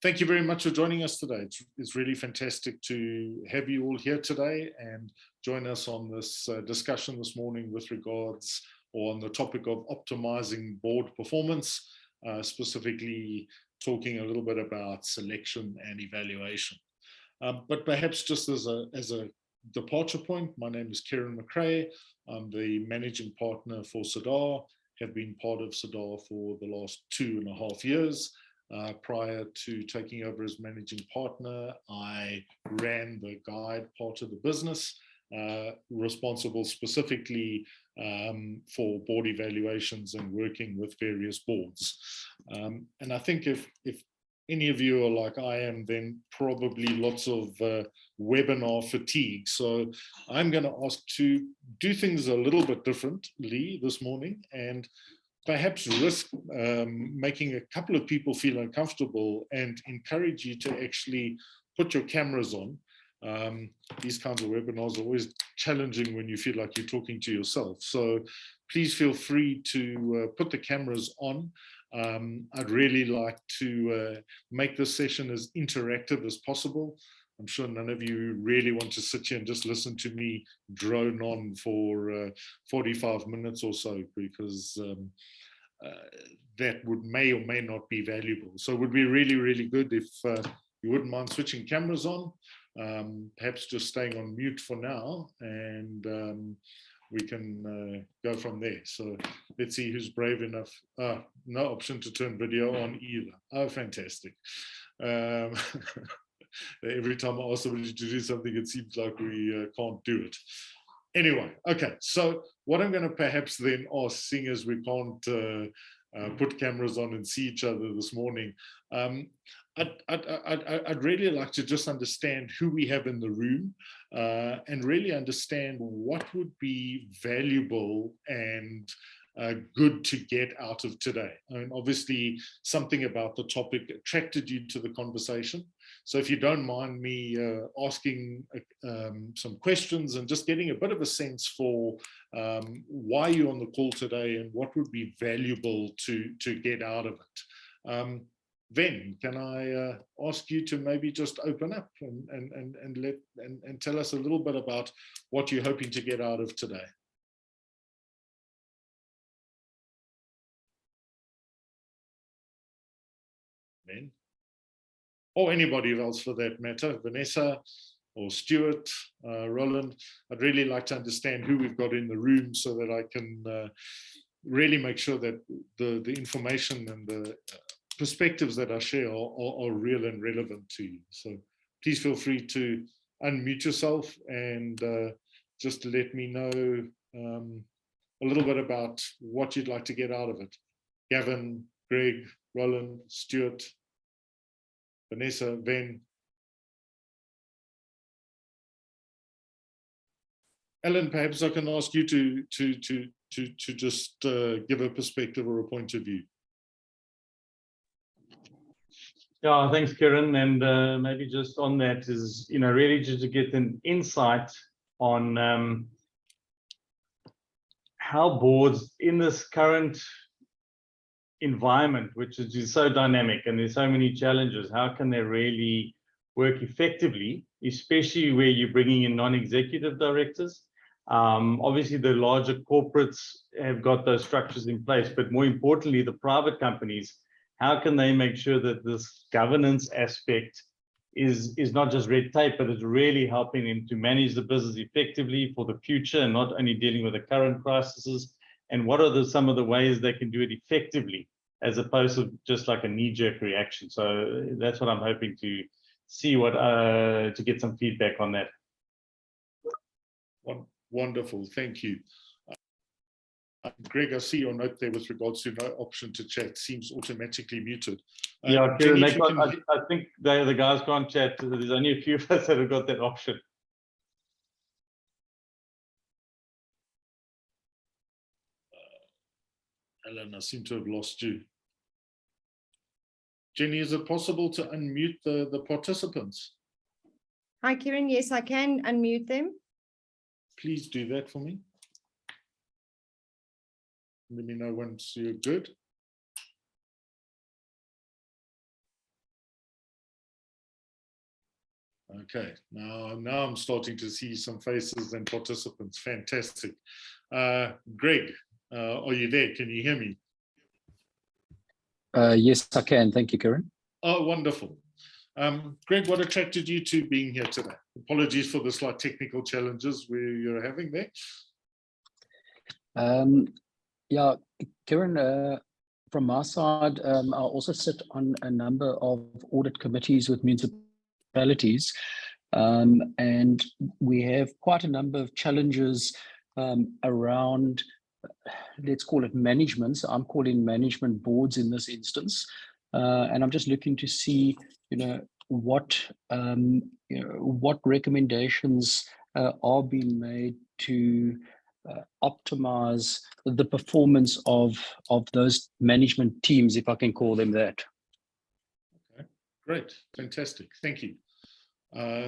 thank you very much for joining us today. It's really fantastic to have you all here today and join us on this discussion this morning with regards or on the topic of optimizing board performance, specifically talking a little bit about selection and evaluation. But perhaps just as a departure point, my name is Kieran McRae. I'm the managing partner for Sadar, have been part of Sadar for the last 2.5 years. Prior to taking over as managing partner, I ran the guide part of the business, responsible specifically for board evaluations and working with various boards. And I think if any of you are like I am, then probably lots of webinar fatigue. So I'm going to ask to do things a little bit differently this morning and perhaps risk making a couple of people feel uncomfortable and encourage you to actually put your cameras on. These kinds of webinars are always challenging when you feel like you're talking to yourself. So please feel free to put the cameras on. I'd really like to make this session as interactive as possible. I'm sure none of you really want to sit here and just listen to me drone on for 45 minutes or so, because that may or may not be valuable. So it would be really, really good if you wouldn't mind switching cameras on, perhaps just staying on mute for now, and we can go from there. So let's see who's brave enough. No option to turn video on either. Oh, fantastic. Every time I ask somebody to do something, it seems like we can't do it. Anyway, okay, so what I'm going to perhaps then ask, seeing as we can't put cameras on and see each other this morning, I'd really like to just understand who we have in the room and really understand what would be valuable and good to get out of today. I mean, obviously, something about the topic attracted you to the conversation. So if you don't mind me asking some questions and just getting a bit of a sense for why you're on the call today and what would be valuable to get out of it. Ven, can I ask you to maybe just open up and tell us a little bit about what you're hoping to get out of today? Ven? Or anybody else for that matter, Vanessa or Stuart, Roland. I'd really like to understand who we've got in the room so that I can really make sure that the information and the perspectives that I share are real and relevant to you. So please feel free to unmute yourself and just let me know a little bit about what you'd like to get out of it. Gavin, Greg, Roland, Stuart, Vanessa, Ven. Ellen, perhaps I can ask you to just give a perspective or a point of view. Yeah, thanks, Kieran. And maybe just on that is, really just to get an insight on how boards in this current environment, which is so dynamic and there's so many challenges, how can they really work effectively, especially where you're bringing in non-executive directors? Obviously, the larger corporates have got those structures in place, but more importantly, the private companies, how can they make sure that this governance aspect is not just red tape, but it's really helping them to manage the business effectively for the future and not only dealing with the current crises? And what are some of the ways they can do it effectively, as opposed to just like a knee-jerk reaction? So that's what I'm hoping to see, to get some feedback on that. Wonderful, thank you. Greg, I see your note there with regards to no option to chat, seems automatically muted. Yeah, Kieran, I think the guys can't chat. There's only a few of us that have got that option. Ellen, I seem to have lost you. Jenny, is it possible to unmute the participants? Hi, Kieran. Yes, I can unmute them. Please do that for me. Let me know once you're good. Okay, now I'm starting to see some faces and participants. Fantastic. Greg, are you there? Can you hear me? Yes, I can. Thank you, Kieran. Oh, wonderful. Greg, what attracted you to being here today? Apologies for the slight technical challenges you're having there. Yeah, Kieran, from my side, I also sit on a number of audit committees with municipalities, and we have quite a number of challenges around, let's call it management. So I'm calling management boards in this instance, and I'm just looking to see, what recommendations are being made to optimize the performance of those management teams, if I can call them that. Okay, great, fantastic, thank you.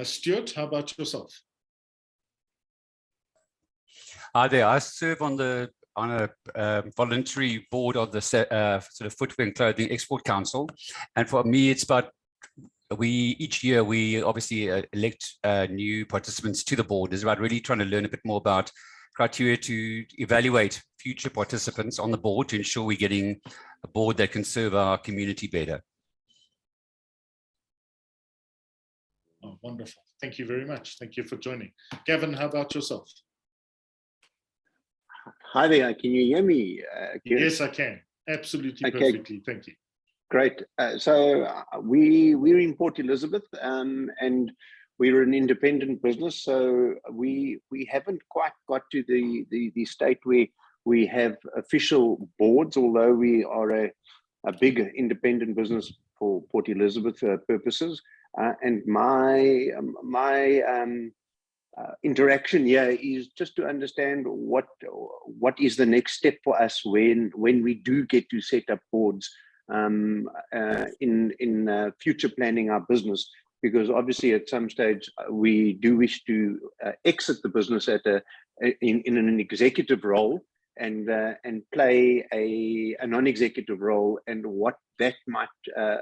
Stuart, how about yourself? Hi there. I serve on a voluntary board of the sort of Footwear and Clothing Export Council, and for me, it's about each year we obviously elect new participants to the board. It's about really trying to learn a bit more about criteria to evaluate future participants on the board to ensure we're getting a board that can serve our community better. Oh, wonderful. Thank you very much. Thank you for joining. Gavin, how about yourself? Hi there. Can you hear me? Yes, I can. Absolutely, okay. Perfectly. Thank you. Great. So we're in Port Elizabeth, and we're an independent business. So we haven't quite got to the state where we have official boards, although we are a big independent business for Port Elizabeth purposes. And my interaction here is just to understand what is the next step for us when we do get to set up boards in future planning our business, because obviously at some stage we do wish to exit the business in an executive role and play a non-executive role, and what that might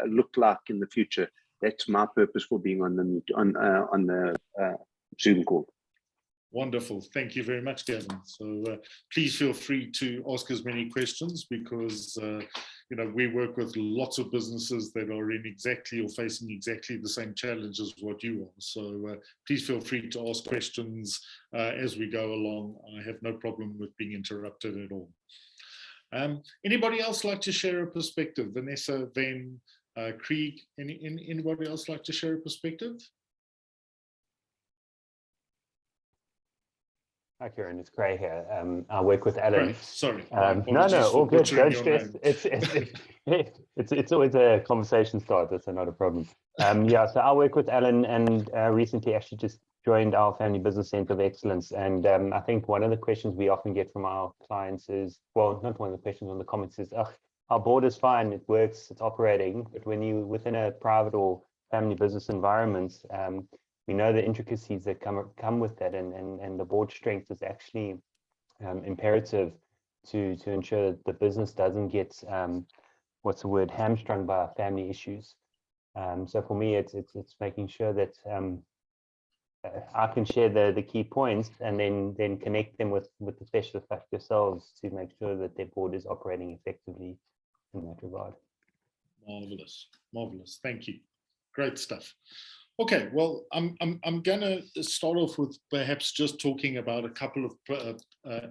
look like in the future. That's my purpose for being on the Zoom call. Wonderful. Thank you very much, Gavin. So please feel free to ask as many questions, because we work with lots of businesses that are in exactly or facing exactly the same challenges as what you are. So please feel free to ask questions as we go along. I have no problem with being interrupted at all. Anybody else like to share a perspective? Vanessa, Van, Krieg, anybody else like to share a perspective? Hi, Kieran, it's Gray here. I work with Alan. Right. Sorry. No, all good. Don't stress. It's always a conversation starter, so not a problem. Yeah, so I work with Alan, and recently actually just joined our Family Business Centre of Excellence. And I think one of the questions we often get from our clients is, well, not one of the questions on the comments is, our board is fine, it works, it's operating, but when you within a private or family business environment, we know the intricacies that come with that, and the board strength is actually imperative to ensure that the business doesn't get what's the word, hamstrung by family issues. So for me, it's making sure that I can share the key points and then connect them with the specialists like yourselves to make sure that their board is operating effectively in that regard. Marvelous, marvelous. Thank you. Great stuff. Okay, well, I'm going to start off with perhaps just talking about a couple of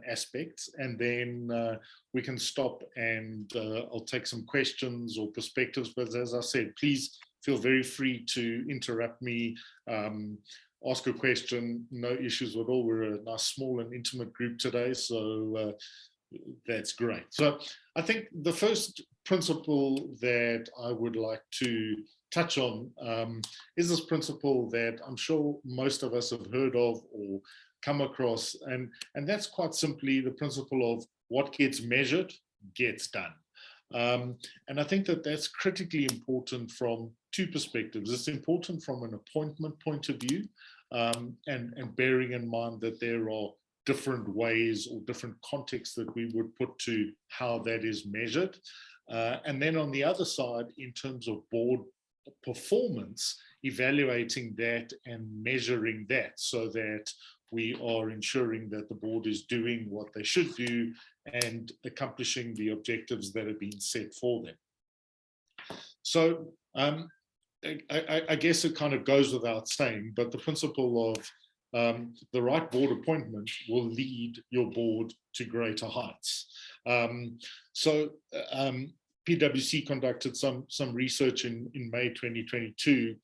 aspects, and then we can stop and I'll take some questions or perspectives. But as I said, please feel very free to interrupt me, ask a question, no issues at all. We're a nice, small and intimate group today, so that's great. So I think the first principle that I would like to touch on is this principle that I'm sure most of us have heard of or come across, and that's quite simply the principle of what gets measured gets done. And I think that that's critically important from two perspectives. It's important from an appointment point of view, and bearing in mind that there are different ways or different contexts that we would put to how that is measured. And then on the other side, in terms of board performance, evaluating that and measuring that so that we are ensuring that the board is doing what they should do and accomplishing the objectives that have been set for them. So I guess it kind of goes without saying, but the principle of the right board appointment will lead your board to greater heights. PwC conducted some research in May 2022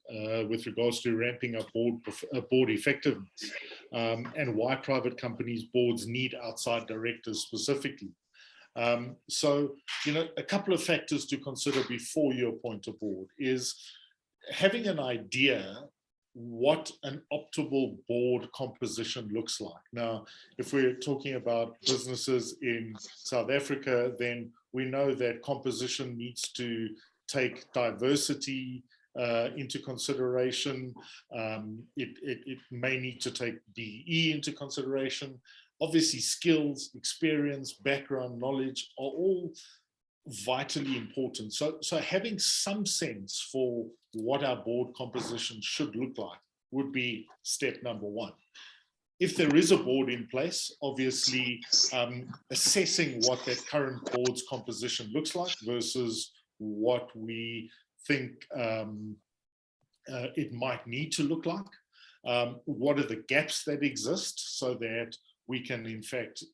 with regards to ramping up board effectiveness and why private companies' boards need outside directors specifically. So, a couple of factors to consider before you appoint a board is having an idea what an optimal board composition looks like. Now, if we're talking about businesses in South Africa, then we know that composition needs to take diversity into consideration. It may need to take DE into consideration. Obviously, skills, experience, background, knowledge are all vitally important. So having some sense for what our board composition should look like would be step number one. If there is a board in place, obviously assessing what that current board's composition looks like versus what we think it might need to look like. What are the gaps that exist so that we can in fact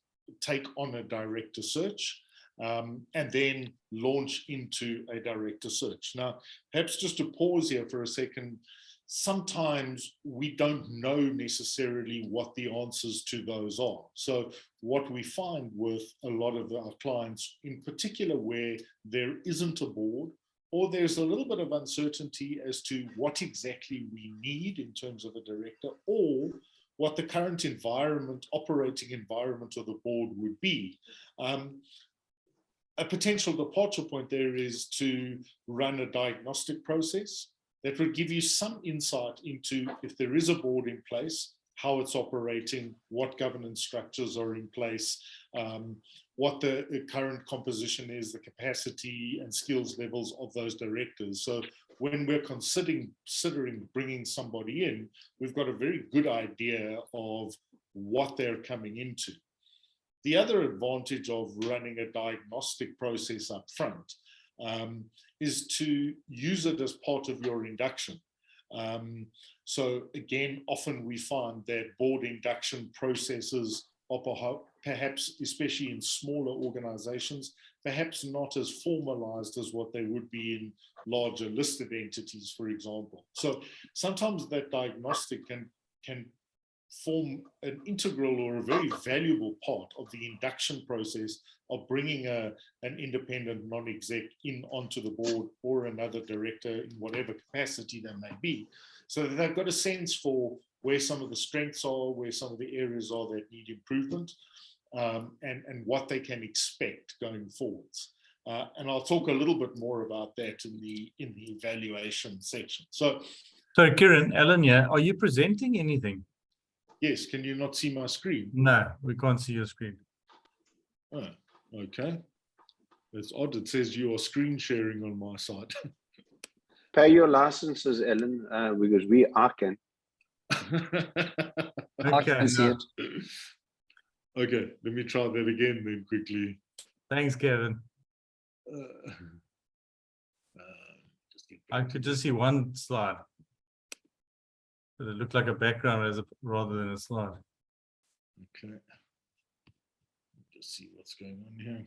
take on a director search and then launch into a director search. Now, perhaps just to pause here for a second, sometimes we don't know necessarily what the answers to those are. So what we find with a lot of our clients, in particular where there isn't a board, or there's a little bit of uncertainty as to what exactly we need in terms of a director, or what the current environment, operating environment of the board would be. A potential departure point there is to run a diagnostic process that would give you some insight into, if there is a board in place, how it's operating, what governance structures are in place, what the current composition is, the capacity and skills levels of those directors. So when we're considering bringing somebody in, we've got a very good idea of what they're coming into. The other advantage of running a diagnostic process up front is to use it as part of your induction. So again, often we find that board induction processes are perhaps, especially in smaller organizations, perhaps not as formalized as what they would be in larger listed entities, for example. So sometimes that diagnostic can form an integral or a very valuable part of the induction process of bringing an independent non-exec in onto the board or another director in whatever capacity they may be, so that they've got a sense for where some of the strengths are, where some of the areas are that need improvement, and what they can expect going forwards. And I'll talk a little bit more about that in the evaluation section. So Kieran, Alan here, are you presenting anything? Yes, can you not see my screen? No, we can't see your screen. Oh, okay. That's odd. It says you are screen sharing on my side. Pay your licenses, Ellen, because I can. Okay, I see it. Okay, let me try that again then quickly. Thanks, Kevin. I could just see one slide. But it looked like a background rather than a slide. Okay. Just see what's going on here.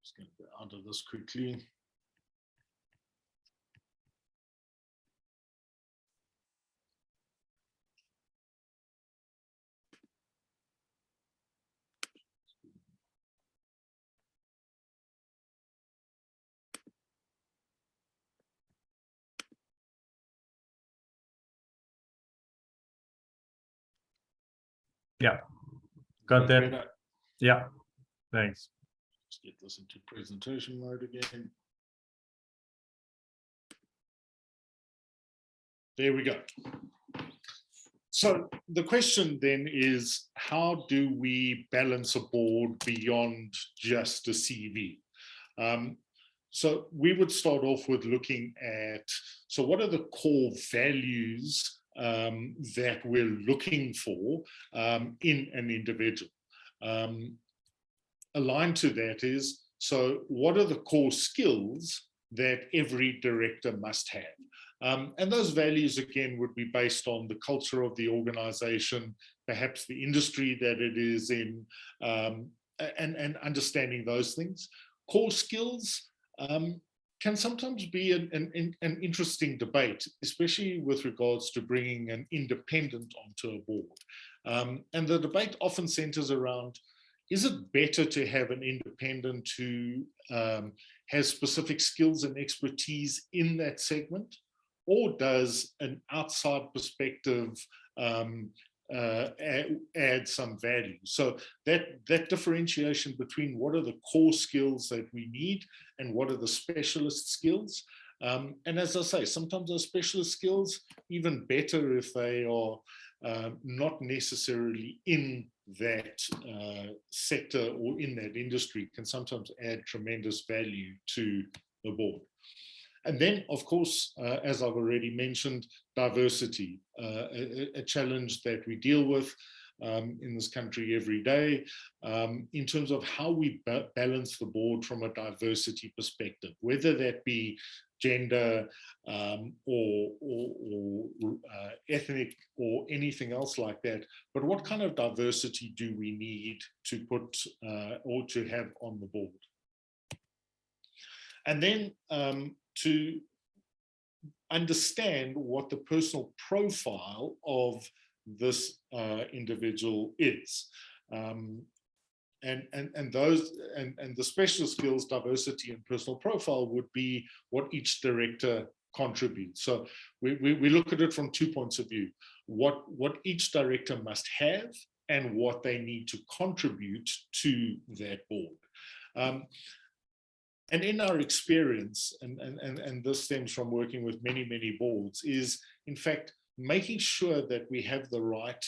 Just going to go out of this quickly. Yeah, got that. Better? Yeah, thanks. Let's get this into presentation mode again. There we go. So the question then is, how do we balance a board beyond just a CV? So we would start off with looking at, so what are the core values that we're looking for in an individual? Aligned to that is, so what are the core skills that every director must have? And those values, again, would be based on the culture of the organization, perhaps the industry that it is in, and understanding those things. Core skills can sometimes be an interesting debate, especially with regards to bringing an independent onto a board. And the debate often centers around, is it better to have an independent who has specific skills and expertise in that segment, or does an outside perspective add some value? So that differentiation between what are the core skills that we need and what are the specialist skills. And as I say, sometimes those specialist skills, even better if they are not necessarily in that sector or in that industry, can sometimes add tremendous value to the board. And then, of course, as I've already mentioned, diversity, a challenge that we deal with in this country every day, in terms of how we balance the board from a diversity perspective, whether that be gender or ethnic or anything else like that. But what kind of diversity do we need to put or to have on the board? And then to understand what the personal profile of this individual is. And the special skills, diversity and personal profile would be what each director contributes. So we look at it from 2 points of view: what each director must have and what they need to contribute to that board. And in our experience, and this stems from working with many boards, is in fact making sure that we have the right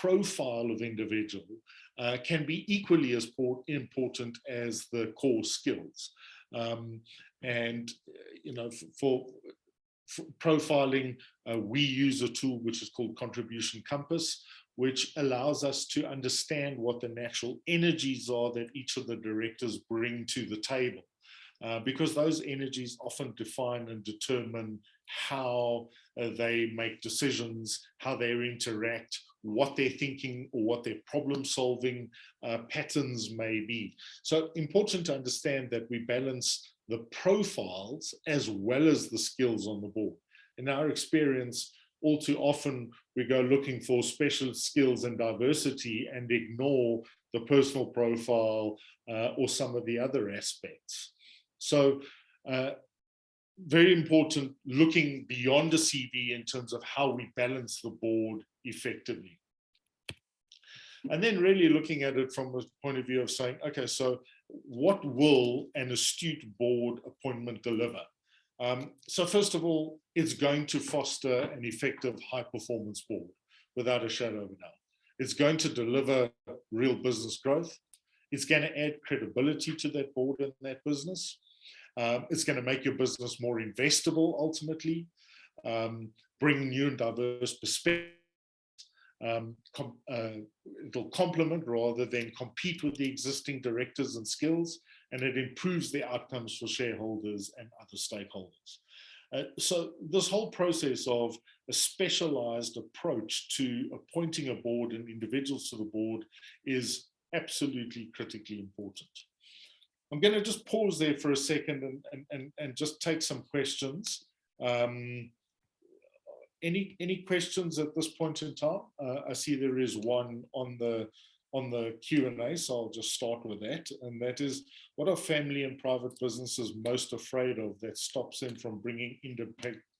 profile of individual can be equally as important as the core skills. And you know, for profiling, we use a tool which is called Contribution Compass, which allows us to understand what the natural energies are that each of the directors bring to the table. Because those energies often define and determine how they make decisions, how they interact, what they're thinking, or what their problem-solving patterns may be. So important to understand that we balance the profiles as well as the skills on the board. In our experience, all too often we go looking for special skills and diversity and ignore the personal profile or some of the other aspects. So very important, looking beyond a CV in terms of how we balance the board effectively. And then really looking at it from a point of view of saying, okay, so what will an astute board appointment deliver? So first of all, it's going to foster an effective high performance board without a shadow of a doubt. It's going to deliver real business growth. It's going to add credibility to that board and that business. It's going to make your business more investable ultimately, bring new and diverse perspectives. It'll complement rather than compete with the existing directors and skills, and it improves the outcomes for shareholders and other stakeholders. So this whole process of a specialized approach to appointing a board and individuals to the board is absolutely critically important. I'm going to just pause there for a second and just take some questions. Any questions at this point in time? I see there is one on the Q&A, so I'll just start with that. And that is, what are family and private businesses most afraid of that stops them from bringing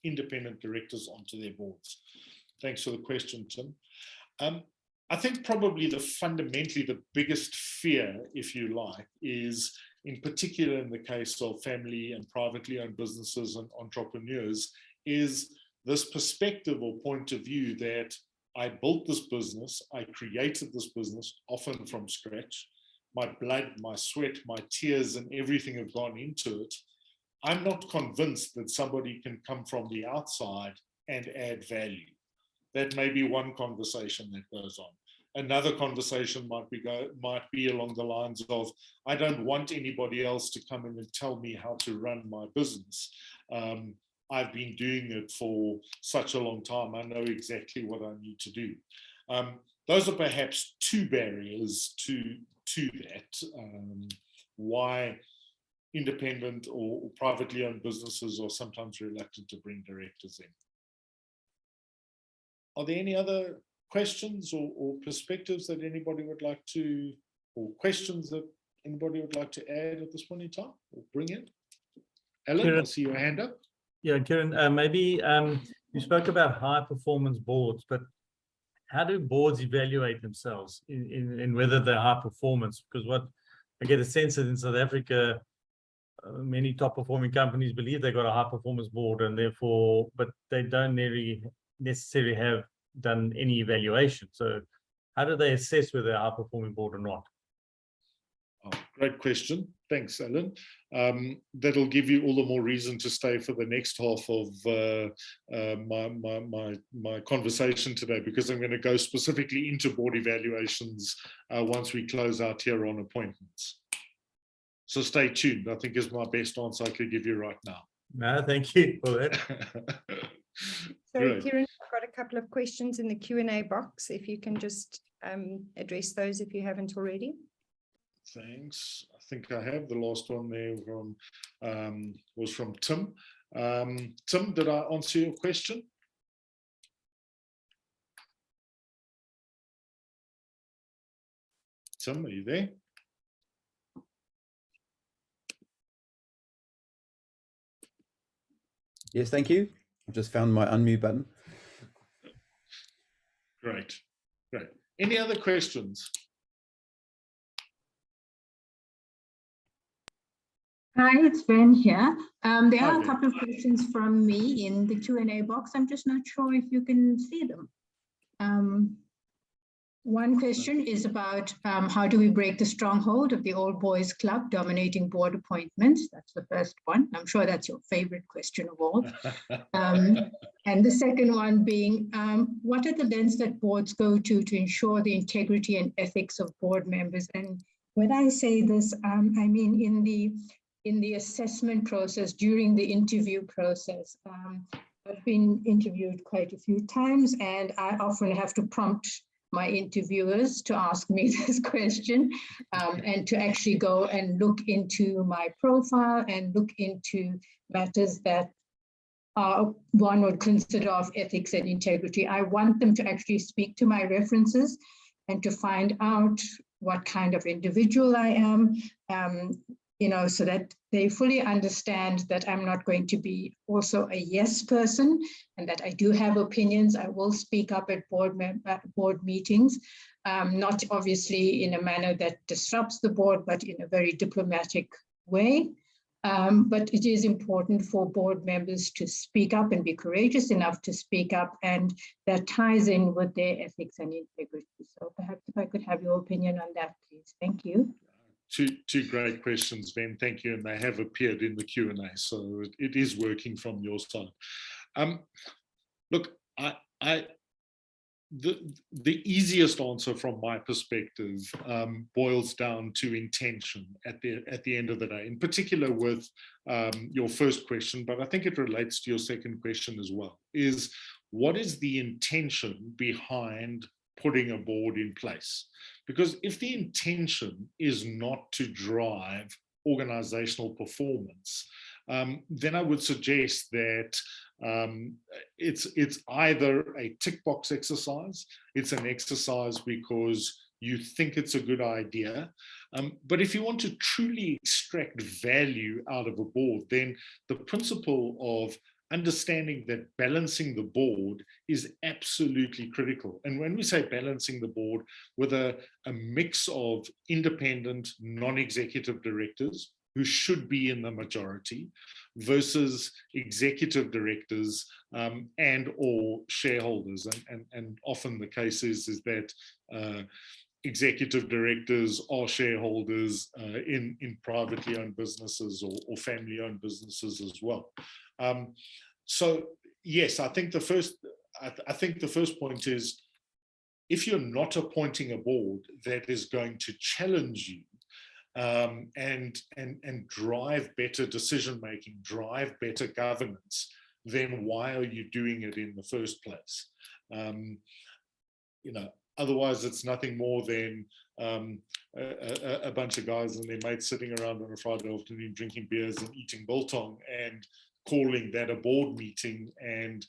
independent directors onto their boards? Thanks for the question, Tim. I think probably fundamentally the biggest fear, if you like, is in particular in the case of family and privately owned businesses and entrepreneurs, is this perspective or point of view that I built this business, I created this business, often from scratch. My blood, my sweat, my tears, and everything have gone into it. I'm not convinced that somebody can come from the outside and add value. That may be one conversation that goes on. Another conversation might be along the lines of, I don't want anybody else to come in and tell me how to run my business. I've been doing it for such a long time. I know exactly what I need to do. Those are perhaps two barriers to that. Why independent or privately owned businesses are sometimes reluctant to bring directors in. Are there any other questions or perspectives that anybody would like to, or questions that anybody would like to add at this point in time or bring in? Alan, Kieran, I see your hand up. Yeah, Kieran, maybe you spoke about high performance boards, but how do boards evaluate themselves in whether they're high performance? Because what I get a sense that in South Africa, many top performing companies believe they've got a high performance board, and therefore, but they don't necessarily have done any evaluation. So how do they assess whether they're a high performing board or not? Oh, great question. Thanks, Alan. That'll give you all the more reason to stay for the next half of my conversation today, because I'm going to go specifically into board evaluations once we close out here on appointments. So stay tuned, I think is my best answer I could give you right now. No, thank you for that. So Great. Kieran, I've got a couple of questions in the Q&A box. If you can just address those if you haven't already. Thanks. I think I have. The last one there was from Tim. Tim, did I answer your question? Tim, are you there? Yes, thank you. I've just found my unmute button. Great, great. Any other questions? Hi, it's Ben here. There Hi, are a Ben. couple of questions from me in the Q&A box. I'm just not sure if you can see them. One question is about how do we break the stronghold of the old boys club dominating board appointments? That's the first one. I'm sure that's your favorite question of all. And the second one being, what are the lens that boards go to ensure the integrity and ethics of board members? And when I say this, I mean in the assessment process, during the interview process. I've been interviewed quite a few times, and I often have to prompt my interviewers to ask me this question and to actually go and look into my profile and look into matters that one would consider of ethics and integrity. I want them to actually speak to my references and to find out what kind of individual I am, so that they fully understand that I'm not going to be also a yes person and that I do have opinions. I will speak up at board meetings, not obviously in a manner that disrupts the board, but in a very diplomatic way. But it is important for board members to speak up and be courageous enough to speak up, and that ties in with their ethics and integrity. So perhaps if I could have your opinion on that, please. Thank you. Two great questions, Ben. Thank you. And they have appeared in the Q&A, so it is working from your side. Look, the easiest answer from my perspective boils down to intention at the end of the day, in particular with your first question, but I think it relates to your second question as well, is what is the intention behind putting a board in place? Because if the intention is not to drive organizational performance, then I would suggest that it's either a tick box exercise, it's an exercise because you think it's a good idea, but if you want to truly extract value out of a board, then the principle of understanding that balancing the board is absolutely critical. And when we say balancing the board with a mix of independent, non-executive directors who should be in the majority versus executive directors and or shareholders. And often the case is that executive directors are shareholders in privately owned businesses or family owned businesses as well. So yes, I think the first point is, if you're not appointing a board that is going to challenge you and drive better decision making, drive better governance, then why are you doing it in the first place? Otherwise it's nothing more than a bunch of guys and their mates sitting around on a Friday afternoon drinking beers and eating biltong and calling that a board meeting, and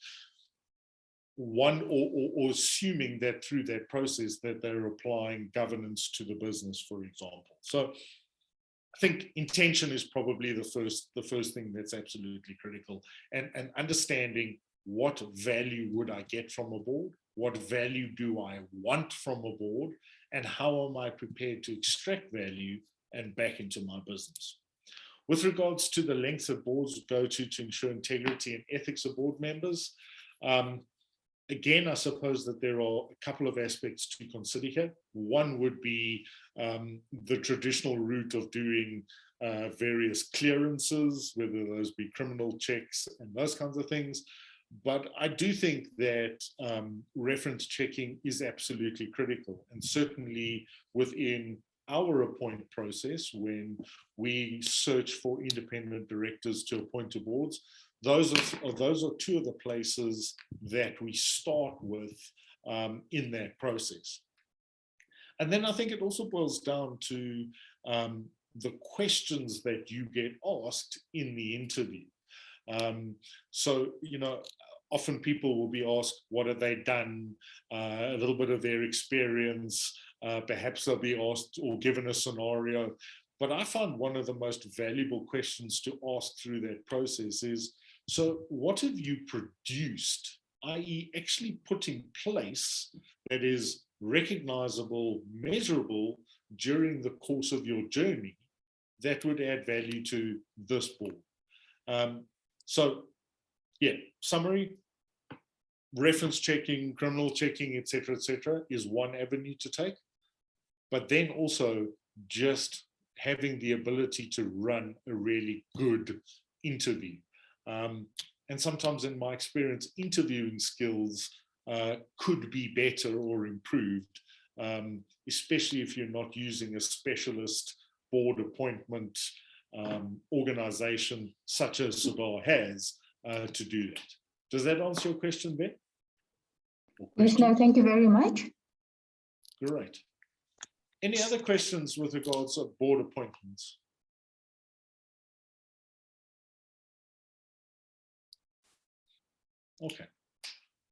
or assuming that through that process that they're applying governance to the business, for example. So I think intention is probably the first thing that's absolutely critical, and understanding what value would I get from a board, what value do I want from a board, and how am I prepared to extract value and back into my business. With regards to the length that boards go to ensure integrity and ethics of board members, again, I suppose that there are a couple of aspects to consider here. One would be the traditional route of doing various clearances, whether those be criminal checks and those kinds of things. But I do think that reference checking is absolutely critical, and certainly within our appoint process, when we search for independent directors to appoint to boards, those are two of the places that we start with in that process. And then I think it also boils down to the questions that you get asked in the interview. So, often people will be asked, what have they done? A little bit of their experience. Perhaps they'll be asked or given a scenario. But I found one of the most valuable questions to ask through that process is, so what have you produced, i.e. actually put in place that is recognizable, measurable during the course of your journey that would add value to this board? So yeah, summary, reference checking, criminal checking, etc., is one avenue to take. But then also just having the ability to run a really good interview. And sometimes in my experience, interviewing skills could be better or improved, especially if you're not using a specialist board appointment organization such as Sadar has to do that. Does that answer your question, Ben? Yes, no, thank you very much. Great. Any other questions with regards to board appointments? Okay,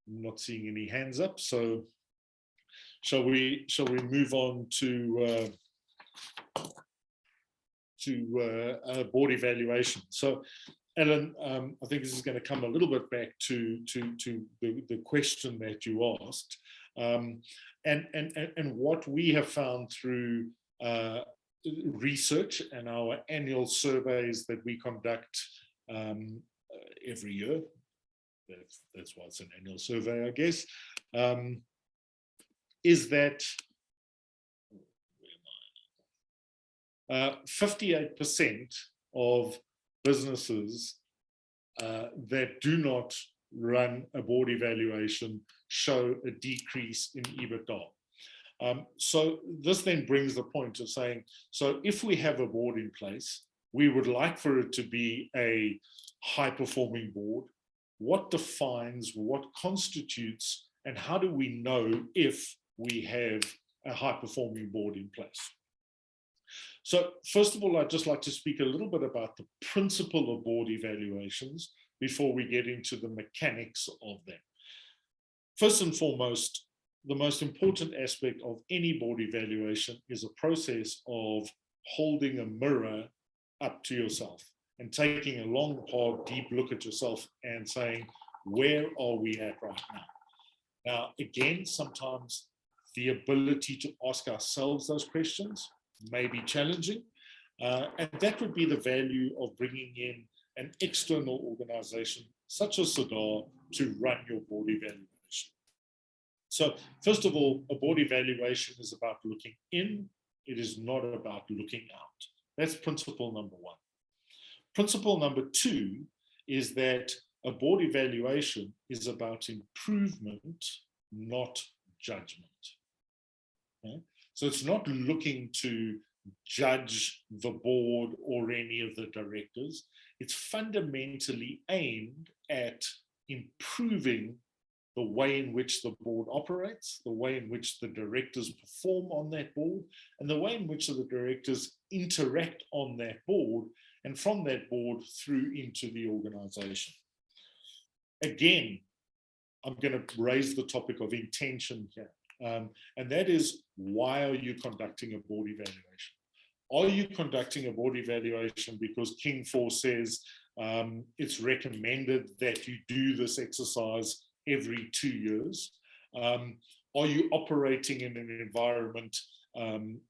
I'm not seeing any hands up, so shall we move on to board evaluation? So Alan, I think this is going to come a little bit back to the question that you asked, and what we have found through research and our annual surveys that we conduct every year. That's why it's an annual survey, I guess, is that 58% of businesses that do not run a board evaluation show a decrease in EBITDA. So this then brings the point of saying, so if we have a board in place, we would like for it to be a high-performing board. What defines, what constitutes, and how do we know if we have a high-performing board in place? So first of all, I'd just like to speak a little bit about the principle of board evaluations before we get into the mechanics of them. First and foremost, the most important aspect of any board evaluation is a process of holding a mirror up to yourself and taking a long, hard, deep look at yourself and saying, where are we at right now? Now, again, sometimes the ability to ask ourselves those questions may be challenging, and that would be the value of bringing in an external organization such as Sadar to run your board evaluation. So first of all, a board evaluation is about looking in. It is not about looking out. That's principle number one. Principle number two is that a board evaluation is about improvement, not judgment. Okay? So it's not looking to judge the board or any of the directors. It's fundamentally aimed at improving the way in which the board operates, the way in which the directors perform on that board, and the way in which the directors interact on that board, and from that board through into the organization. Again, I'm going to raise the topic of intention here. And that is, why are you conducting a board evaluation? Are you conducting a board evaluation because King 4 says it's recommended that you do this exercise every 2 years? Are you operating in an environment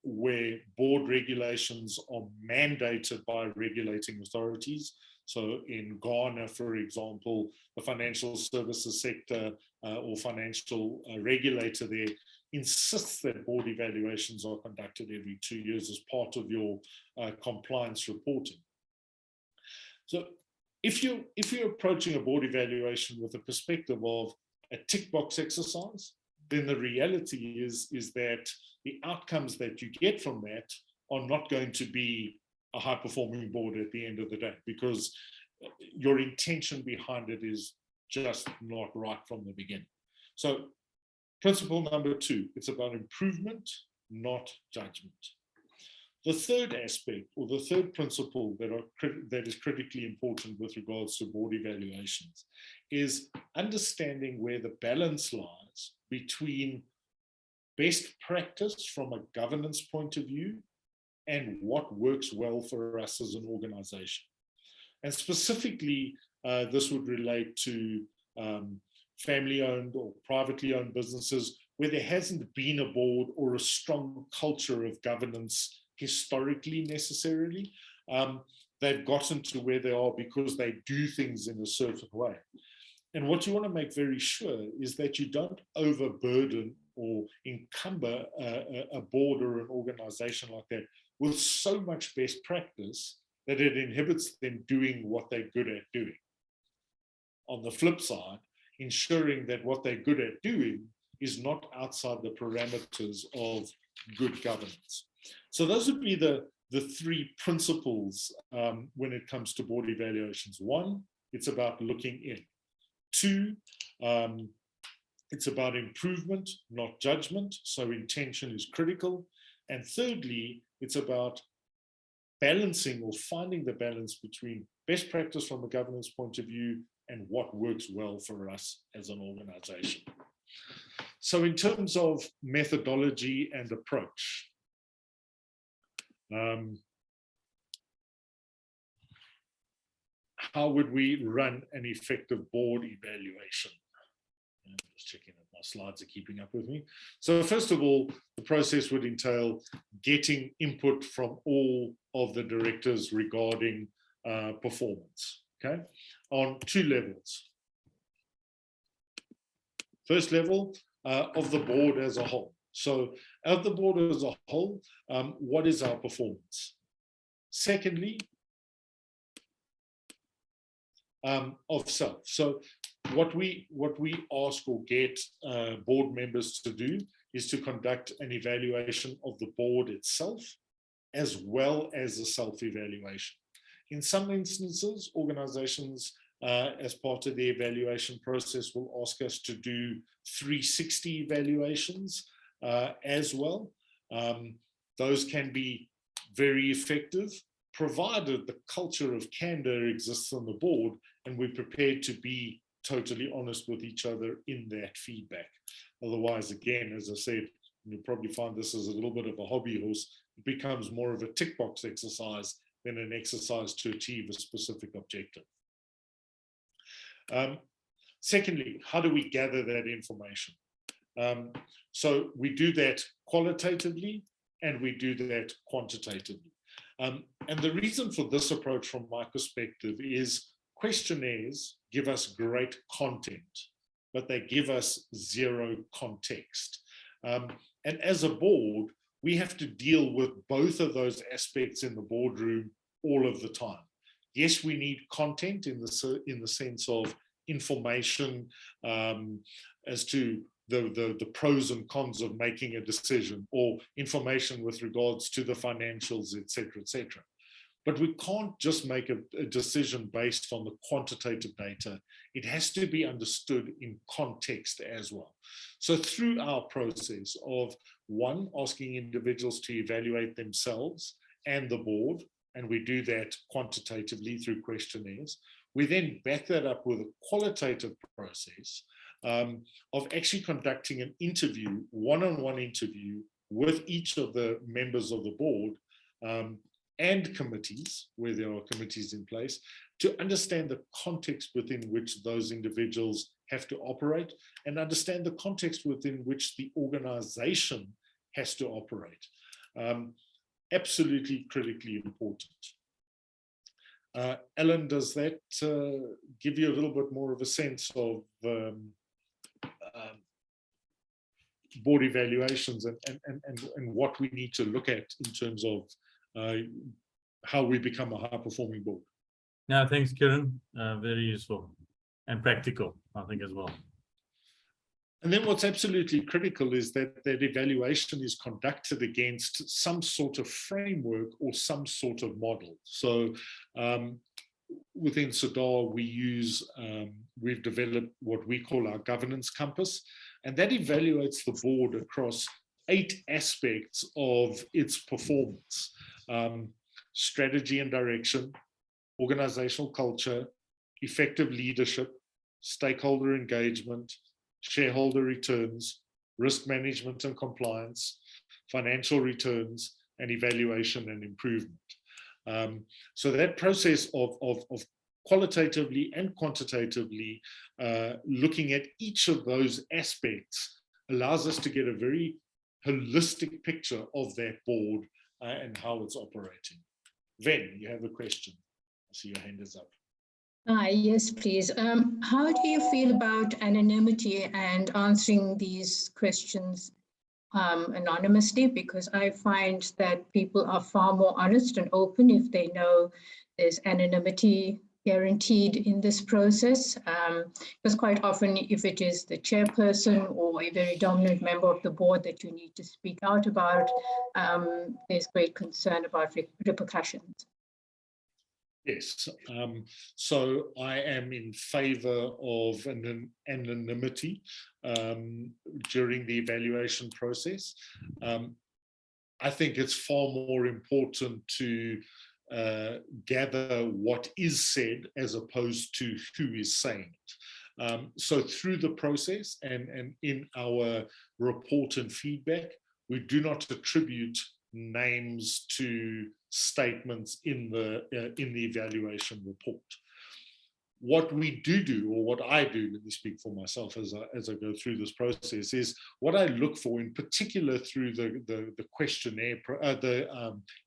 where board regulations are mandated by regulating authorities? So in Ghana, for example, the financial services sector or financial regulator there insists that board evaluations are conducted every 2 years as part of your compliance reporting. So if you're approaching a board evaluation with a perspective of a tick box exercise, then the reality is that the outcomes that you get from that are not going to be a high performing board at the end of the day, because your intention behind it is just not right from the beginning. So principle number two, it's about improvement, not judgment. The third aspect, or the third principle that is critically important with regards to board evaluations, is understanding where the balance lies between best practice from a governance point of view and what works well for us as an organization. And specifically, this would relate to family-owned or privately owned businesses where there hasn't been a board or a strong culture of governance historically necessarily. They've gotten to where they are because they do things in a certain way. And what you want to make very sure is that you don't overburden or encumber a board or an organization like that with so much best practice that it inhibits them doing what they're good at doing. On the flip side, ensuring that what they're good at doing is not outside the parameters of good governance. So those would be the three principles when it comes to board evaluations. One, it's about looking in. Two, it's about improvement, not judgment. So intention is critical. And thirdly, it's about balancing or finding the balance between best practice from a governance point of view and what works well for us as an organization. So in terms of methodology and approach, how would we run an effective board evaluation? I'm just checking that my slides are keeping up with me. So first of all, the process would entail getting input from all of the directors regarding performance, okay, on two levels. First level, of the board as a whole. So of the board as a whole, what is our performance? Secondly, of self. So what we ask or get board members to do is to conduct an evaluation of the board itself, as well as a self-evaluation. In some instances, organizations, as part of the evaluation process, will ask us to do 360 evaluations as well. Those can be very effective, provided the culture of candor exists on the board and we're prepared to be totally honest with each other in that feedback. Otherwise, again, as I said, you'll probably find this as a little bit of a hobby horse. It becomes more of a tick box exercise than an exercise to achieve a specific objective. Secondly, how do we gather that information? So we do that qualitatively and we do that quantitatively. And the reason for this approach from my perspective is questionnaires give us great content. but they give us zero context. And as a board, we have to deal with both of those aspects in the boardroom all of the time. Yes, we need content in the sense of information as to the pros and cons of making a decision, or information with regards to the financials, etc., etc. But we can't just make a decision based on the quantitative data. It has to be understood in context as well. So through our process of, one, asking individuals to evaluate themselves and the board, and we do that quantitatively through questionnaires, we then back that up with a qualitative process of actually conducting an interview, one-on-one interview with each of the members of the board and committees, where there are committees in place, to understand the context within which those individuals have to operate, and understand the context within which the organization has to operate. Absolutely critically important. Alan, does that give you a little bit more of a sense of board evaluations and what we need to look at in terms of how we become a high-performing board? No, thanks, Kieran. Very useful and practical, I think, as well. And then what's absolutely critical is that that evaluation is conducted against some sort of framework or some sort of model. So within SADAR, we've developed what we call our governance compass, and that evaluates the board across 8 aspects of its performance: strategy and direction, organizational culture, effective leadership, stakeholder engagement, shareholder returns, risk management and compliance, financial returns, and evaluation and improvement. So that process of qualitatively and quantitatively looking at each of those aspects allows us to get a very holistic picture of that board and how it's operating. Ven, you have a question. I see your hand is up. Yes, please. How do you feel about anonymity and answering these questions anonymously? Because I find that people are far more honest and open if they know there's anonymity guaranteed in this process. Because quite often, if it is the chairperson or a very dominant member of the board that you need to speak out about, there's great concern about repercussions. Yes, so I am in favor of an anonymity during the evaluation process. I think it's far more important to gather what is said as opposed to who is saying it. So through the process and in our report and feedback, we do not attribute names to statements in the evaluation report. What we do, or what I do, let me speak for myself as I go through this process, is what I look for, in particular through the questionnaire,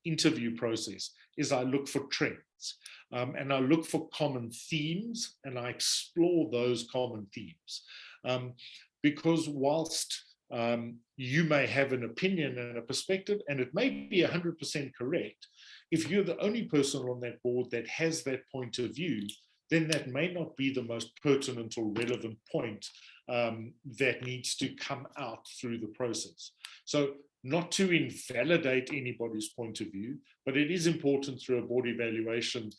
interview process, is I look for trends. And I look for common themes, and I explore those common themes. Because whilst you may have an opinion and a perspective, and it may be 100% correct, if you're the only person on that board that has that point of view, then that may not be the most pertinent or relevant point that needs to come out through the process. So not to invalidate anybody's point of view, but it is important through a board evaluation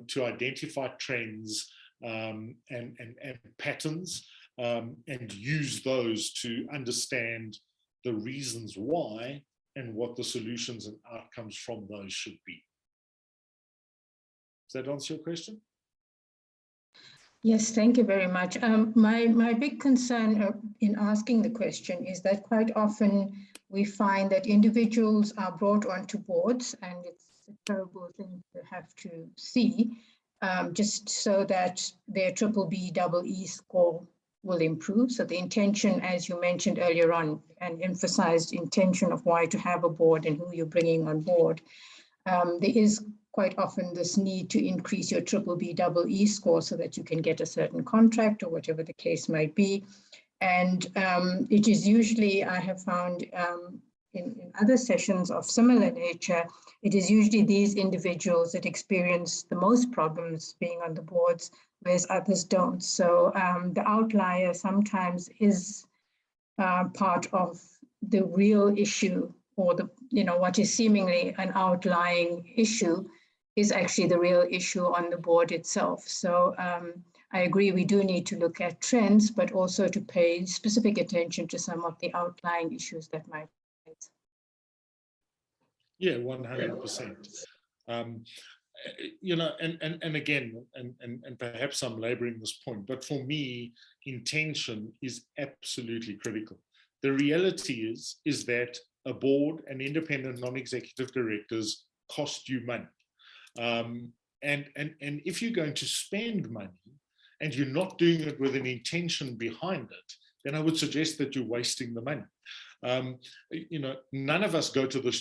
to identify trends and patterns, and use those to understand the reasons why and what the solutions and outcomes from those should be. Does that answer your question? Yes, thank you very much. My big concern in asking the question is that quite often we find that individuals are brought onto boards, and it's a terrible thing to have to see, just so that their BBBEE score will improve. So the intention, as you mentioned earlier on, and emphasized intention of why to have a board and who you're bringing on board, there is quite often this need to increase your BBBEE score so that you can get a certain contract or whatever the case might be. And it is usually, I have found in other sessions of similar nature, it is usually these individuals that experience the most problems being on the boards, whereas others don't. So the outlier sometimes is part of the real issue, or the, what is seemingly an outlying issue is actually the real issue on the board itself. So I agree, we do need to look at trends, but also to pay specific attention to some of the outlying issues that might arise. Yeah, 100%. And again, and perhaps I'm laboring this point, but for me, intention is absolutely critical. The reality is that a board and independent non-executive directors cost you money. And if you're going to spend money and you're not doing it with an intention behind it, then I would suggest that you're wasting the money. None of us go to the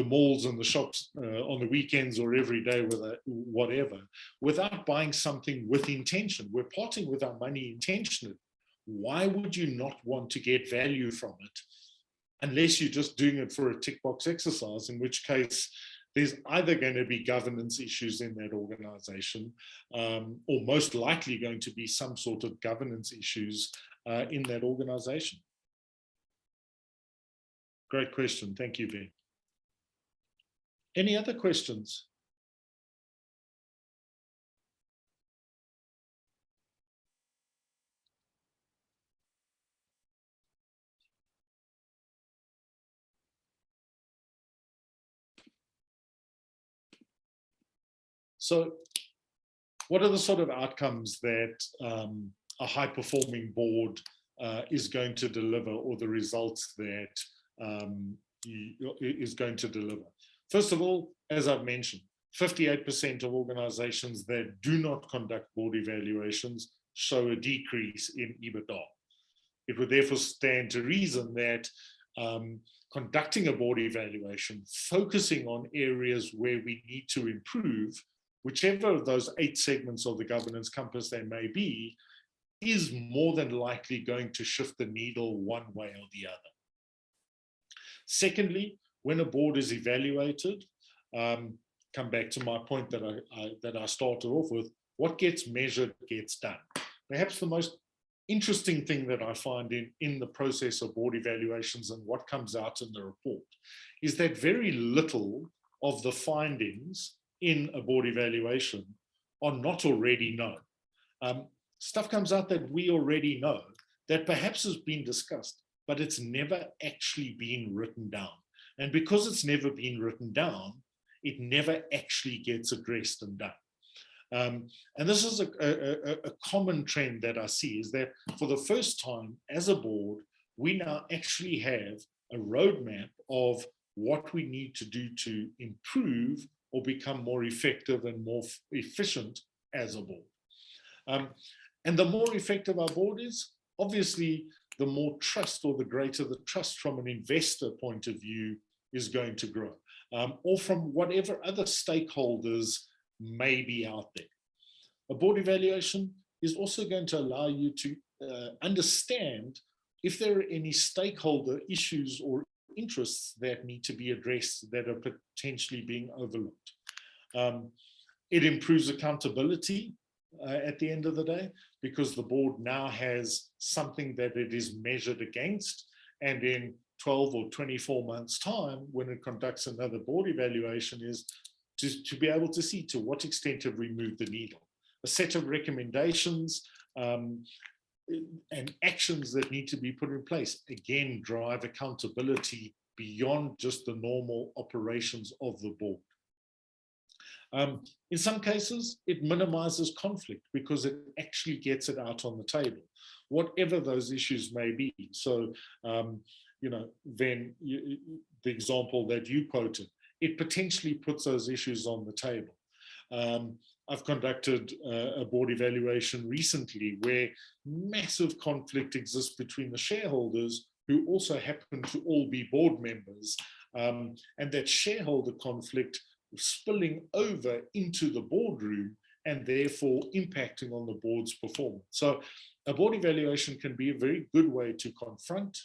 malls and the shops on the weekends or every day with whatever without buying something with intention. We're parting with our money intentionally. Why would you not want to get value from it, unless you're just doing it for a tick box exercise, in which case there's either going to be governance issues in that organization, or most likely going to be some sort of governance issues in that organization. Great question. Thank you, Ben. Any other questions? So what are the sort of outcomes that a high-performing board is going to deliver, or the results that is going to deliver? First of all, as I've mentioned, 58% of organizations that do not conduct board evaluations show a decrease in EBITDA. It would therefore stand to reason that conducting a board evaluation, focusing on areas where we need to improve, whichever of those 8 segments of the governance compass they may be, is more than likely going to shift the needle one way or the other. Secondly, when a board is evaluated, come back to my point that I started off with, what gets measured gets done. Perhaps the most interesting thing that I find in the process of board evaluations and what comes out in the report is that very little of the findings in a board evaluation are not already known. Stuff comes out that we already know, that perhaps has been discussed, but it's never actually been written down. And because it's never been written down, it never actually gets addressed and done. And this is a common trend that I see, is that for the first time as a board, we now actually have a roadmap of what we need to do to improve or become more effective and more efficient as a board. And the more effective our board is, obviously, the more trust, or the greater the trust from an investor point of view, is going to grow, or from whatever other stakeholders may be out there. A board evaluation is also going to allow you to understand if there are any stakeholder issues or interests that need to be addressed that are potentially being overlooked. It improves accountability at the end of the day, because the board now has something that it is measured against, and in 12 or 24 months' time, when it conducts another board evaluation, is to be able to see to what extent have we moved the needle. A set of recommendations and actions that need to be put in place, again, drive accountability beyond just the normal operations of the board. In some cases, it minimizes conflict because it actually gets it out on the table, whatever those issues may be. So, Ven, the example that you quoted, it potentially puts those issues on the table. I've conducted a board evaluation recently where massive conflict exists between the shareholders, who also happen to all be board members, and that shareholder conflict spilling over into the boardroom and therefore impacting on the board's performance. So a board evaluation can be a very good way to confront,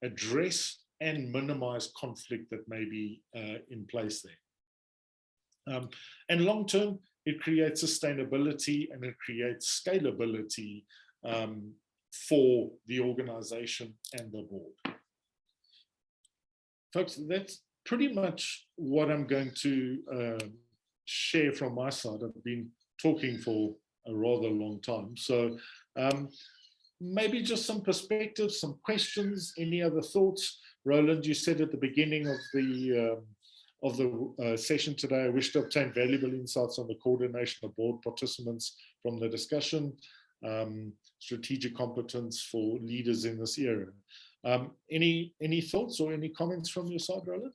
address, and minimize conflict that may be in place there. And long term, it creates sustainability and it creates scalability for the organization and the board. Folks, that's pretty much what I'm going to share from my side. I've been talking for a rather long time. So maybe just some perspectives, some questions, any other thoughts? Roland, you said at the beginning of the session today, I wish to obtain valuable insights on the coordination of board participants from the discussion, strategic competence for leaders in this area. Any thoughts or any comments from your side, Roland?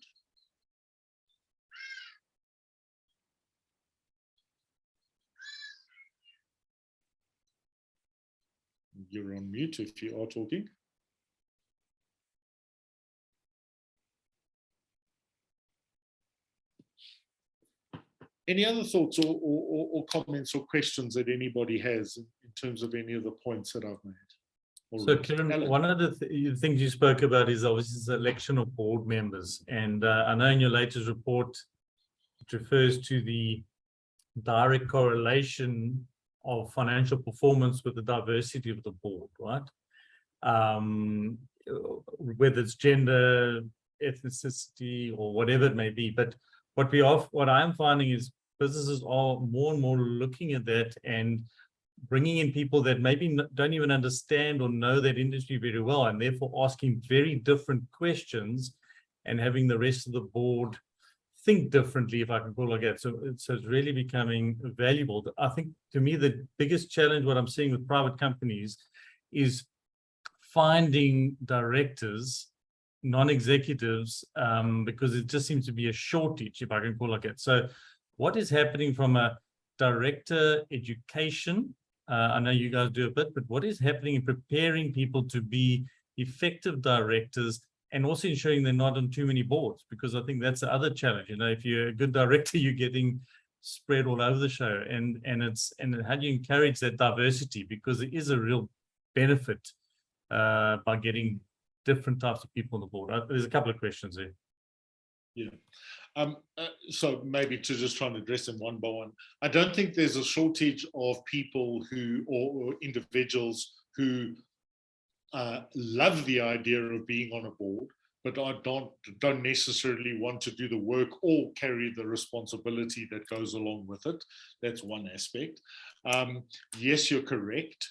You're on mute if you are talking. Any other thoughts or comments or questions that anybody has in terms of any of the points that I've made? So, Kieran, one of the things you spoke about is obviously selection of board members. And I know in your latest report, it refers to the direct correlation of financial performance with the diversity of the board, right? Whether it's gender, ethnicity, or whatever it may be. But what I'm finding is businesses are more and more looking at that and bringing in people that maybe don't even understand or know that industry very well, and therefore asking very different questions and having the rest of the board think differently, if I can call it like that. So it's really becoming valuable. I think, to me, the biggest challenge, what I'm seeing with private companies, is finding directors, non-executives, because it just seems to be a shortage, if I can call it like that. So what is happening from a director education? I know you guys do a bit, but what is happening in preparing people to be effective directors, and also ensuring they're not on too many boards? Because I think that's the other challenge. You know, if you're a good director, you're getting spread all over the show, and how do you encourage that diversity? Because there is a real benefit by getting different types of people on the board. There's a couple of questions there. Yeah. So maybe to just try and address them one by one. I don't think there's a shortage of people who, or individuals who love the idea of being on a board, but I don't necessarily want to do the work or carry the responsibility that goes along with it. That's one aspect. Yes, you're correct.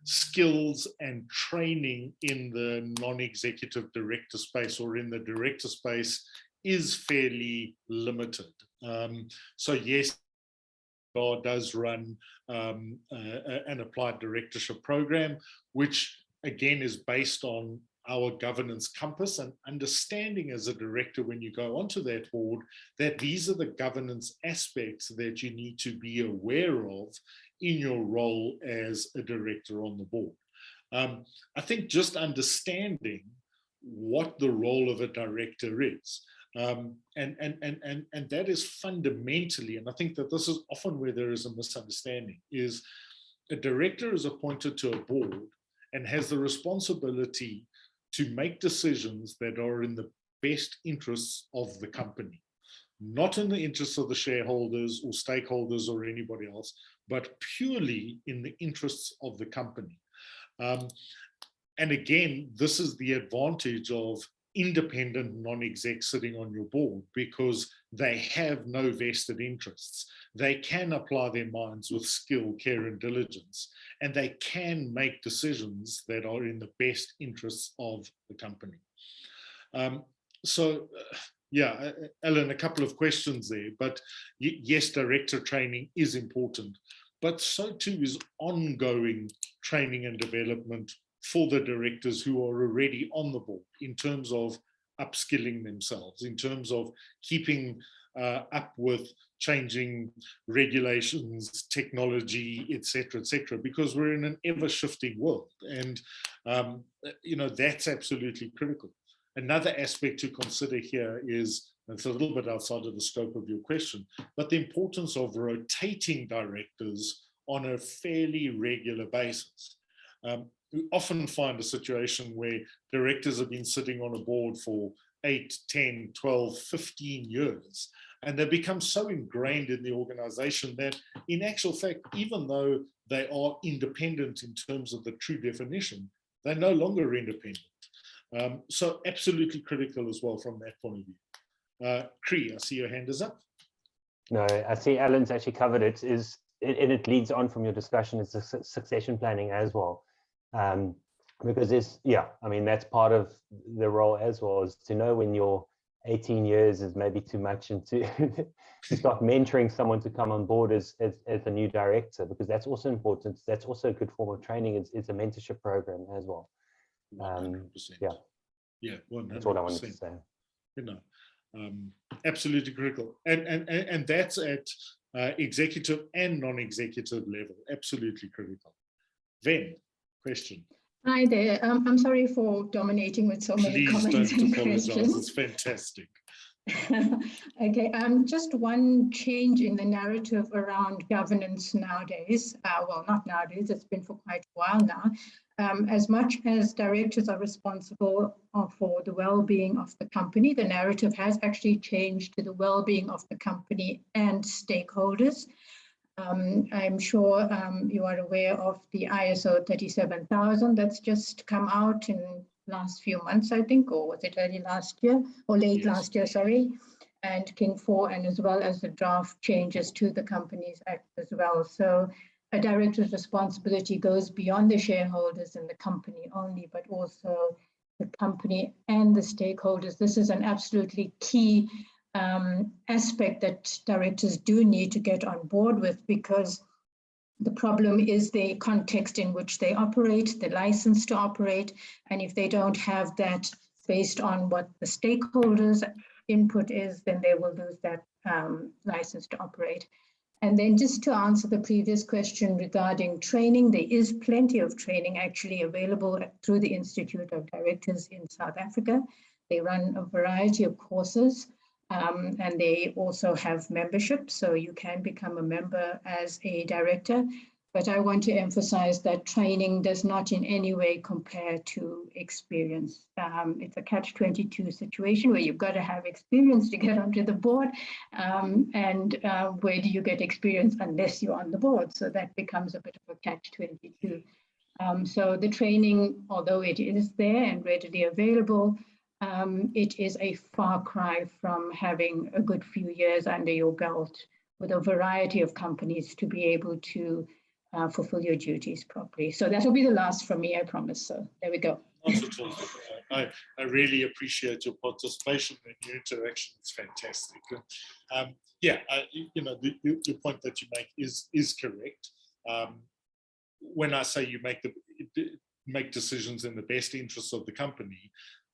Skills and training in the non-executive director space or in the director space is fairly limited. So yes, God does run an applied directorship program, which again is based on our governance compass and understanding as a director when you go onto that board that these are the governance aspects that you need to be aware of in your role as a director on the board. I think just understanding what the role of a director is, and that is fundamentally, and I think that this is often where there is a misunderstanding, is a director is appointed to a board and has the responsibility to make decisions that are in the best interests of the company, not in the interests of the shareholders or stakeholders or anybody else, but purely in the interests of the company. And again, this is the advantage of independent non-execs sitting on your board, because they have no vested interests. They can apply their minds with skill, care, and diligence, and they can make decisions that are in the best interests of the company. Yeah, Ellen, a couple of questions there, but yes, director training is important, but so too is ongoing training and development for the directors who are already on the board, in terms of upskilling themselves, in terms of keeping up with changing regulations, technology, etc., because we're in an ever-shifting world, and you know, that's absolutely critical. Another aspect to consider here is, and it's a little bit outside of the scope of your question, but the importance of rotating directors on a fairly regular basis. We often find a situation where directors have been sitting on a board for 8, 10, 12, 15 years, and they become so ingrained in the organization that in actual fact, even though they are independent in terms of the true definition, they're no longer independent. So absolutely critical as well from that point of view. Cree, I see your hand is up. No, I see Alan's actually covered it, and it leads on from your discussion, is the succession planning as well. Because I mean, that's part of the role as well, is to know when your 18 years is maybe too much, and to start mentoring someone to come on board as a new director, because that's also important. That's also a good form of training. It's a mentorship program as well. 100%. Yeah, 100%. That's what I wanted to say. You know, absolutely critical, and that's at executive and non-executive level. Absolutely critical. Ven, question. Hi there. I'm sorry for dominating with so many comments and questions. It's fantastic. Okay, just one change in the narrative around governance nowadays. Well, not nowadays, it's been for quite a while now. As much as directors are responsible for the well-being of the company, the narrative has actually changed to the well-being of the company and stakeholders. I'm sure you are aware of the ISO 37000 that's just come out in last few months, I think, or was it early last year or late last year, sorry, and King 4, and as well as the draft changes to the Companies Act as well. So a director's responsibility goes beyond the shareholders and the company only, but also the company and the stakeholders. This is an absolutely key aspect that directors do need to get on board with, because the problem is the context in which they operate, the license to operate, and if they don't have that based on what the stakeholders' input is, then they will lose that license to operate. And then just to answer the previous question regarding training, there is plenty of training actually available through the Institute of Directors in South Africa. They run a variety of courses. And they also have membership, so you can become a member as a director. But I want to emphasize that training does not in any way compare to experience. It's a catch-22 situation where you've got to have experience to get onto the board. And where do you get experience unless you're on the board? So that becomes a bit of a catch-22. So the training, although it is there and readily available, it is a far cry from having a good few years under your belt with a variety of companies to be able to fulfill your duties properly. So that'll be the last from me, I promise. So there we go. Not at all. I really appreciate your participation and your interaction. It's fantastic. You know, the point that you make is correct. When I say you make decisions in the best interests of the company,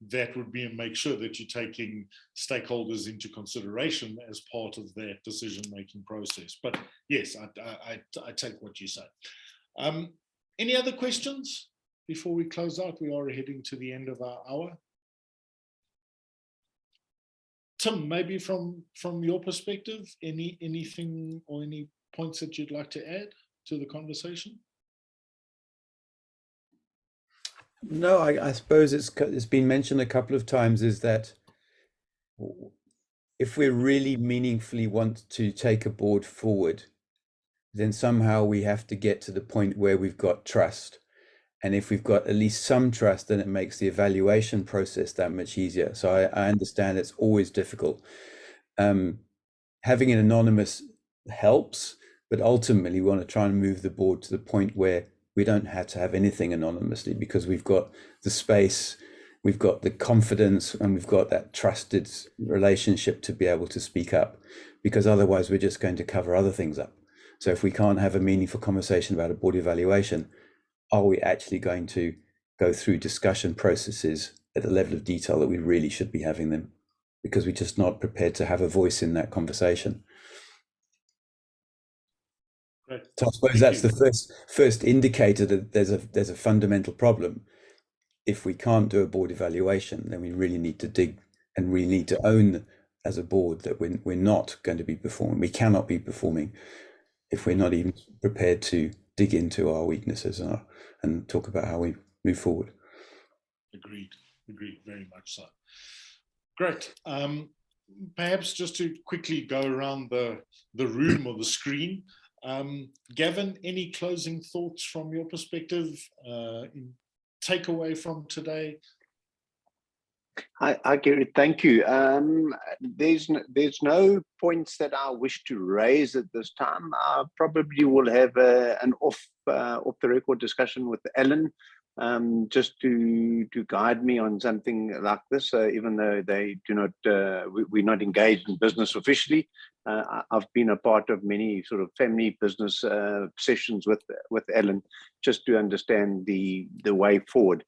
that would be and make sure that you're taking stakeholders into consideration as part of that decision-making process. But yes, I take what you say. Any other questions before we close out? We are heading to the end of our hour. Tim, maybe from your perspective, anything or any points that you'd like to add to the conversation? No, I suppose it's been mentioned a couple of times, is that if we really meaningfully want to take a board forward, then somehow we have to get to the point where we've got trust. And if we've got at least some trust, then it makes the evaluation process that much easier. So I understand it's always difficult. Having an anonymous helps, but ultimately we want to try and move the board to the point where we don't have to have anything anonymously, because we've got the space, we've got the confidence, and we've got that trusted relationship to be able to speak up, because otherwise we're just going to cover other things up. So if we can't have a meaningful conversation about a board evaluation, are we actually going to go through discussion processes at the level of detail that we really should be having them? Because we're just not prepared to have a voice in that conversation. So I suppose that's the first indicator that there's a fundamental problem, if we can't do a board evaluation, then we really need to dig and we need to own as a board that we're not going to be performing. We cannot be performing if we're not even prepared to dig into our weaknesses and talk about how we move forward. Agreed, very much so. Great. Perhaps just to quickly go around the room or the screen, Gavin, any closing thoughts from your perspective, takeaway from today? Hi, Gary, thank you. There's no points that I wish to raise at this time. I probably will have an off the record discussion with Ellen, just to guide me on something like this, even though they do not, we're not engaged in business officially. I've been a part of many sort of family business sessions with Ellen, just to understand the way forward.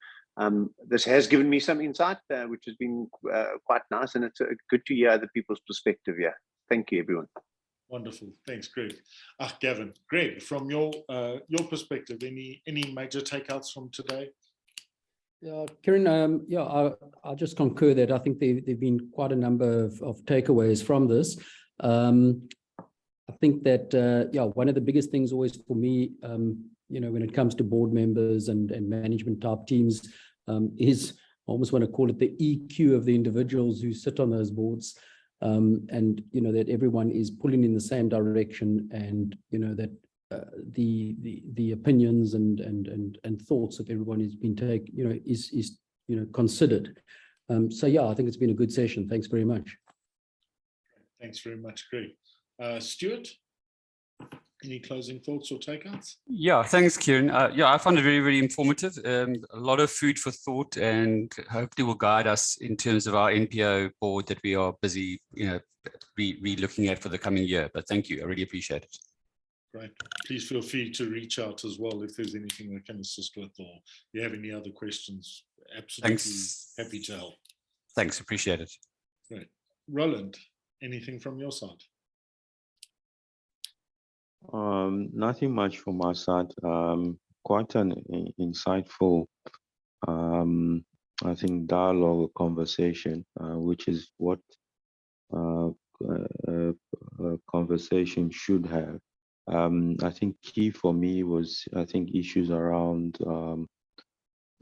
This has given me some insight, which has been quite nice, and it's good to hear other people's perspective here. Thank you, everyone. Wonderful, thanks, Greg. Gavin, Greg, from your perspective, any major takeouts from today? Yeah, Kieran, I just concur that I think there've been quite a number of takeaways from this. I think that one of the biggest things always for me, when it comes to board members and management type teams, is I almost want to call it the EQ of the individuals who sit on those boards, and that everyone is pulling in the same direction, and that the opinions and thoughts of everyone is being taken, is considered. So yeah, I think it's been a good session. Thanks very much. Thanks very much, Greg. Stuart, any closing thoughts or takeouts? Yeah, thanks, Kieran. I found it very, very informative. A lot of food for thought, and hopefully will guide us in terms of our NPO board that we are busy, re-looking at for the coming year. But thank you, I really appreciate it. Great. Please feel free to reach out as well if there's anything we can assist with, or you have any other questions. Absolutely happy to help. Thanks, appreciate it. Great. Roland, anything from your side? Nothing much from my side. Quite an insightful, I think, dialogue or conversation, which is what a conversation should have. I think key for me was, issues around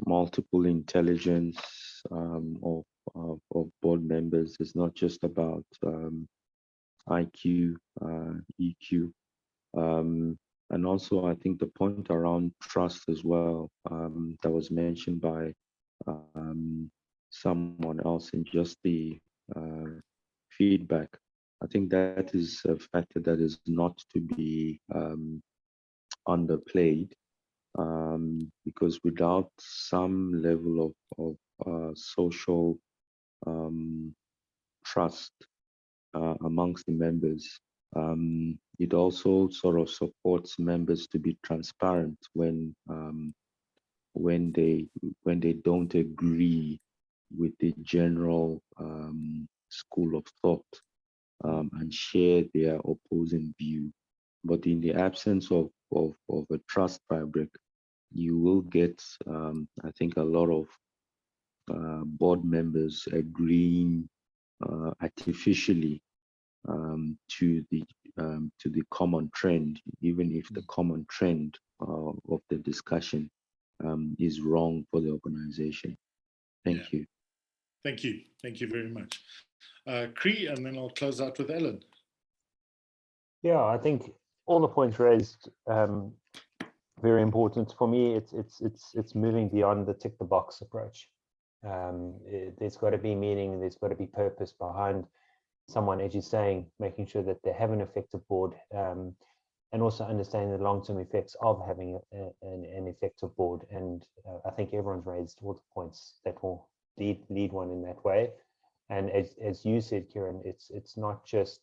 multiple intelligence of board members. It's not just about IQ, EQ. And also, I think the point around trust as well, that was mentioned by someone else in just the feedback. I think that is a factor that is not to be underplayed, because without some level of social trust amongst the members, it also sort of supports members to be transparent when they don't agree with the general school of thought, and share their opposing view. But in the absence of a trust fabric, you will get, I think, a lot of board members agreeing artificially to the common trend, even if the common trend of the discussion is wrong for the organization. Thank you. Thank you. Thank you very much. Cree, and then I'll close out with Ellen. Yeah, I think all the points raised, very important. For me, it's moving beyond the tick the box approach. There's got to be meaning, there's got to be purpose behind someone, as you're saying, making sure that they have an effective board, and also understanding the long-term effects of having an effective board. And I think everyone's raised all the points that will lead one in that way. And as you said, Kieran, it's not just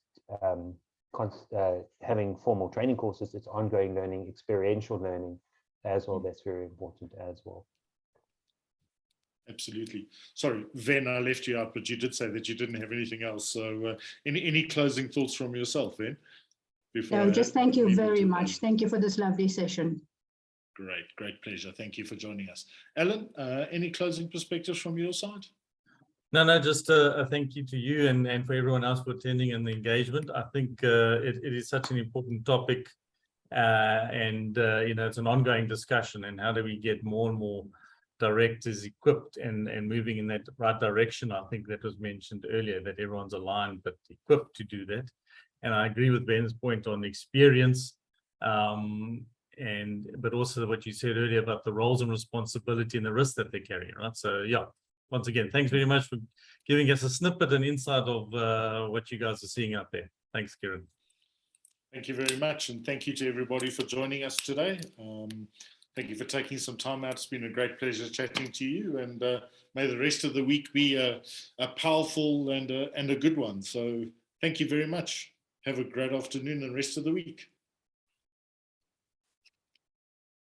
having formal training courses, it's ongoing learning, experiential learning as well. That's very important as well. Absolutely. Sorry, Ven, I left you out, but you did say that you didn't have anything else. So any closing thoughts from yourself, Ven? No, just thank you very much. Thank you for this lovely session. Great pleasure. Thank you for joining us. Alan, any closing perspectives from your side? No, just a thank you to you and for everyone else for attending and the engagement. I think it is such an important topic, and it's an ongoing discussion. And how do we get more and more directors equipped and moving in that right direction? I think that was mentioned earlier, that everyone's aligned but equipped to do that. And I agree with Ben's point on experience, but also what you said earlier about the roles and responsibility and the risks that they're carrying, right? So yeah, once again, thanks very much for giving us a snippet and insight of what you guys are seeing out there. Thanks, Kieran. Thank you very much, and thank you to everybody for joining us today. Thank you for taking some time out. It's been a great pleasure chatting to you, and may the rest of the week be a powerful and a good one. So thank you very much. Have a great afternoon and rest of the week.